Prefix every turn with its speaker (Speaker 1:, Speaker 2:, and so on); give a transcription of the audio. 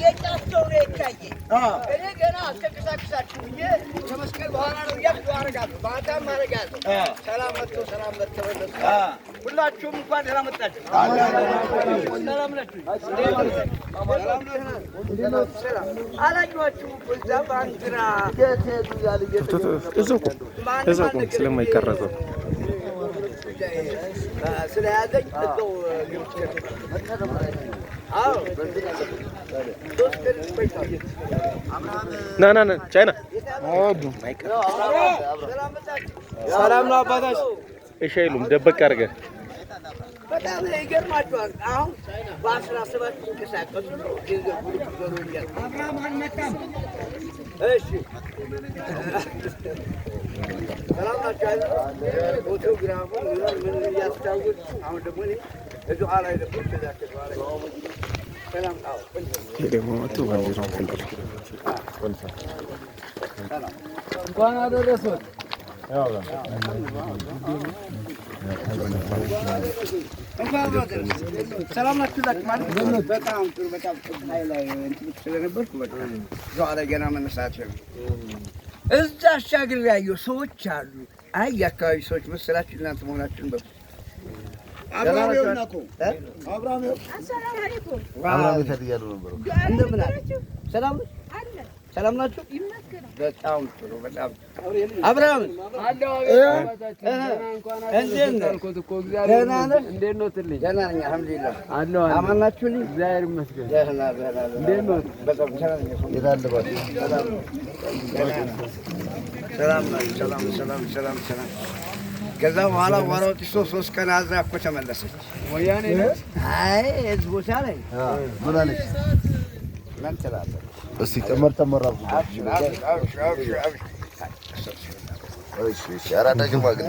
Speaker 1: የጫቸው ነው የታየኝ። እኔ ገና አስቀሳቅሳችሁ ብዬ ከመስቀል በኋላ ነው እያልኩ አደርጋለሁ። ማታም አደርጋለሁ። ሰላም መጥቶ ተመለሱ። ሁላችሁም እንኳን ደህና መጣችሁ። ሰላም ናችሁ? አላየኋችሁም እኮ እዛ ባንዲራ
Speaker 2: እዛው ስለማይቀረጸው
Speaker 1: ስለያዘኝ እዛው
Speaker 2: ና ቻይና
Speaker 1: ሰላም ነው አባታችን።
Speaker 2: እሺ አይሉም ደበቅ አድርገህ
Speaker 1: በጣም ይገርማችኋል። አሁን በ17 ይንቀሳቀሱ አብርሃም አልመጣም። እሺ ሰላም ናቸው። ፎቶግራፉ ምን እያስታወቅ አሁን ደግሞ እዚሁ ላይ ሰላም
Speaker 2: ይሄ ደግሞ መቶ ባንዲራ ከለር
Speaker 1: እንኳን አደረሰን። ሰላም ናችሁ? በጣም ጥሩ። በጣም ላይ ስለነበርኩ በጣም እዛው ላይ ገና መነሳት ነው። እዛ አሻግሬ ያየሁ ሰዎች አሉ። አይ የአካባቢ ሰዎች መሰላችሁ እናንተ መሆናችሁን በ አብራም እንደምን አለ? ሰላም ናችሁ? በጣም ጥሩ። በጣም አብርሃም እንዴት ነው ትልኝ? ደህና ነኝ አልሐምዱሊላህ። አማን ናችሁልኝ? እግዚአብሔር ይመስገን። እንዴት ነው? ሰላም። ከዛ በኋላ ወራው ጥሶ 3 ቀን አዛ እኮ ተመለሰች። ወያኔ አይ እዚህ ቦታ ላይ ምን አለች? ምን ትላለህ?
Speaker 3: እስቲ ተመርተመራ እሺ አራዳ ግባ ግን